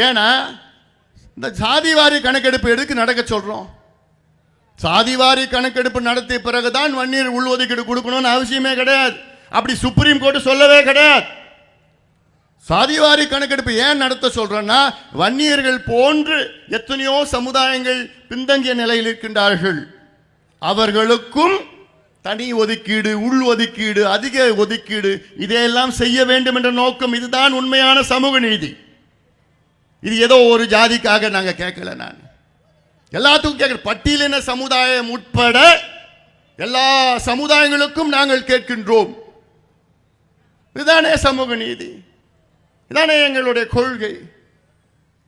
ஏன்னா இந்த சாதிவாரி கணக்கெடுப்பு எதுக்கு நடக்க சொல்றோம்? சாதிவாரி கணக்கெடுப்பு நடத்திய பிறகுதான் வன்னியர் உள்ஒதுக்கீடு கொடுக்கணும்னு அவசியமே கிடையாது. அப்படி சுப்ரீம் கோர்ட் சொல்லவே கிடையாது. சாதிவாரி கணக்கெடுப்பு ஏன் நடத்த சொல்றோம்னா, வன்னியர்கள் போன்று எத்தனையோ சமுதாயங்கள் பின்தங்கிய நிலையில் இருக்கின்றார்கள். அவர்களுக்கும் தனி ஒதுக்கீடு, உள் ஒதுக்கீடு, அதிக ஒதுக்கீடு இதையெல்லாம் செய்ய வேண்டும் என்ற நோக்கம். இதுதான் உண்மையான சமூக நீதி. இது ஏதோ ஒரு ஜாதிக்காக நாங்கள் கேட்கல. நான் எல்லாத்துக்கும் கேட்கிற பட்டியலின சமுதாயம் உட்பட எல்லா சமுதாயங்களுக்கும் நாங்கள் கேட்கின்றோம். இதுதானே சமூக நீதி, இதுதானே எங்களுடைய கொள்கை.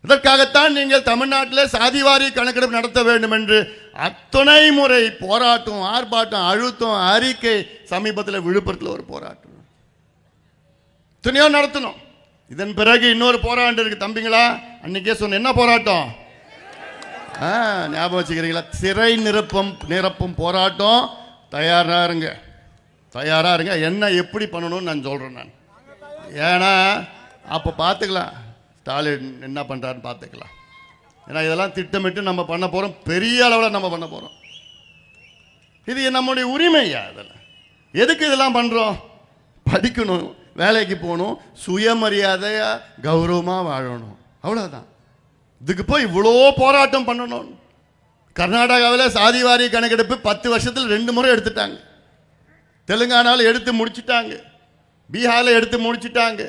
இதற்காகத்தான் நீங்கள் தமிழ்நாட்டில் சாதிவாரி கணக்கெடுப்பு நடத்த வேண்டும் என்று அத்தனை முறை போராட்டம், ஆர்ப்பாட்டம், அழுத்தம், அறிக்கை. சமீபத்தில் விழுப்புரத்தில் ஒரு போராட்டம் எத்தனையோ நடத்தணும். இதன் பிறகு இன்னொரு போராட்டம் இருக்கு தம்பிங்களா. அன்னைக்கே சொன்ன என்ன போராட்டம் ஞாபகம் வச்சுக்கிறீங்களா? சிறை நிரப்பும் போராட்டம். தயாரா இருங்க, தயாரா இருங்க. என்ன எப்படி பண்ணணும்னு நான் சொல்றேன். நான் ஏன்னா அப்போ பார்த்துக்கலாம் ஸ்டாலின் என்ன பண்ணுறாருன்னு பார்த்துக்கலாம். ஏன்னா இதெல்லாம் திட்டமிட்டு நம்ம பண்ண போகிறோம், பெரிய அளவில் நம்ம பண்ண போகிறோம். இது நம்முடைய உரிமையா? இதெல்லாம் எதுக்கு இதெல்லாம் பண்ணுறோம்? படிக்கணும், வேலைக்கு போகணும், சுயமரியாதையாக கௌரவமாக வாழணும், அவ்வளோதான். இதுக்கு போய் இவ்வளோ போராட்டம் பண்ணணும். கர்நாடகாவில் சாதிவாரி கணக்கெடுப்பு 10 வருஷத்தில் 2 முறை எடுத்துட்டாங்க. தெலுங்கானாவில் எடுத்து முடிச்சுட்டாங்க, பீகாரில் எடுத்து முடிச்சுட்டாங்க,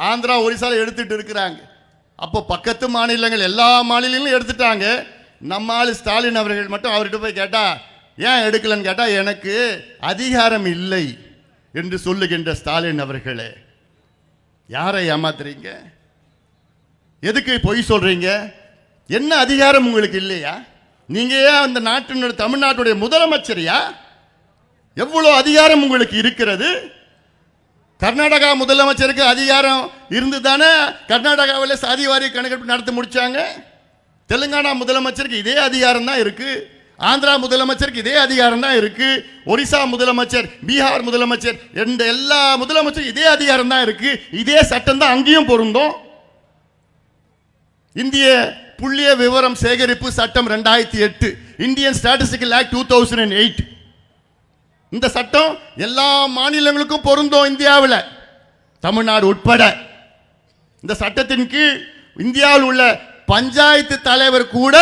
ஆந்திரா ஒரிசாவில் எடுத்துட்டு இருக்கிறாங்க. அப்போ பக்கத்து மாநிலங்கள் எல்லா மாநிலங்களும் எடுத்துட்டாங்க. நம்ம ஆள் ஸ்டாலின் அவர்கள் மட்டும் அவர்கிட்ட போய் கேட்டால் ஏன் எடுக்கலன்னு கேட்டால் எனக்கு அதிகாரம் இல்லை என்று சொல்லுகின்ற ஸ்டாலின் அவர்களே, யாரை ஏமாத்துறீங்க? எதுக்கு பொய் சொல்றீங்க? என்ன அதிகாரம் உங்களுக்கு இல்லையா? நீங்க ஏன் அந்த நாட்டினுடைய தமிழ்நாட்டுடைய முதலமைச்சரியா? எவ்வளவு அதிகாரம் உங்களுக்கு இருக்கிறது? கர்நாடகா முதலமைச்சருக்கு அதிகாரம் இருந்து தானே கர்நாடகாவில் சாதிவாரி கணக்கெடுப்பு நடத்தி முடிச்சாங்க. தெலுங்கானா முதலமைச்சருக்கு இதே அதிகாரம் தான் இருக்கு, ஆந்திரா முதலமைச்சருக்கு இதே அதிகாரம் தான் இருக்கு, ஒரிசா முதலமைச்சர், பீகார் முதலமைச்சர், எந்த எல்லா முதலமைச்சரும் இதே அதிகாரம் தான் இருக்கு. இதே சட்டம் தான் அங்கேயும் பொருந்தும். இந்திய புள்ளிய விவரம் சேகரிப்பு சட்டம் 2008, இந்தியன் ஸ்டாட்டிஸ்டிக்கல் ஆக்ட் 2008. இந்த சட்டம் எல்லா மாநிலங்களுக்கும் பொருந்தும் இந்தியாவில், தமிழ்நாடு உட்பட. இந்த சட்டத்தின் கீழ் இந்தியாவில் உள்ள பஞ்சாயத்து தலைவர் கூட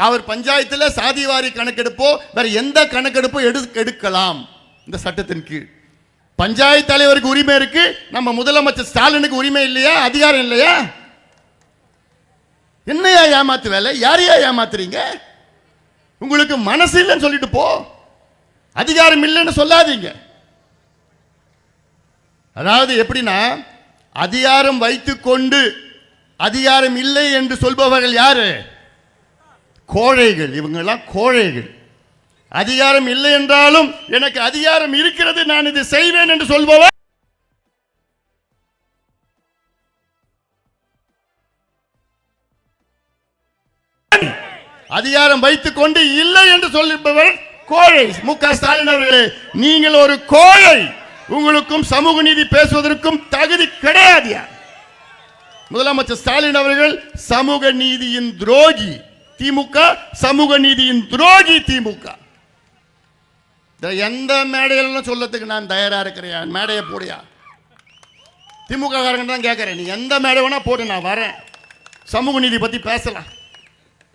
அவர் பஞ்சாயத்தில் சாதிவாரி கணக்கெடுப்போ வேற எந்த கணக்கெடுப்போ எடுக்கலாம். இந்த சட்டத்தின் கீழ் பஞ்சாயத்து தலைவருக்கு உரிமை இருக்கு. நம்ம முதலமைச்சர் ஸ்டாலினுக்கு உரிமை இல்லையா? அதிகாரம் இல்லையா? என்னையா ஏமாத்து வேலை? யாரையா ஏமாத்துறீங்க? உங்களுக்கு மனசு இல்லைன்னு சொல்லிட்டு போ, அதிகாரம் இல்லைன்னு சொல்லாதீங்க. அதாவது எப்படின்னா, அதிகாரம் வைத்துக்கொண்டு அதிகாரம் இல்லை என்று சொல்பவர்கள் யாரு? கோழைகள். இவங்கெல்லாம் கோழைகள். அதிகாரம் இல்லை என்றாலும் எனக்கு அதிகாரம் இருக்கிறது, நான் இது செய்வேன் என்று சொல்பவர் அதிகாரம் வைத்துக் கொண்டு இல்லை என்று சொல்லிப்பவர் கோழை. மு.க. ஸ்டாலின் அவர்களே, நீங்கள் ஒரு கோழை. உங்களுக்கும் சமூக நீதி பேசுவதற்கும் தகுதி கிடையாது. முதலமைச்சர் ஸ்டாலின் அவர்கள் சமூக நீதியின் துரோகி. திமுக சமூக நீதியின் துரோகி. திமுக எந்த மேடையிலும் சொல்லத்துக்கு நான் தயாரா இருக்கிறேன். மேடையை போடியா? திமுக காரங்க தான் கேட்கிறேன். நீ எந்த மேடை வேணா போட்டு நான் வரேன். சமூக நீதி பத்தி பேசலாம்.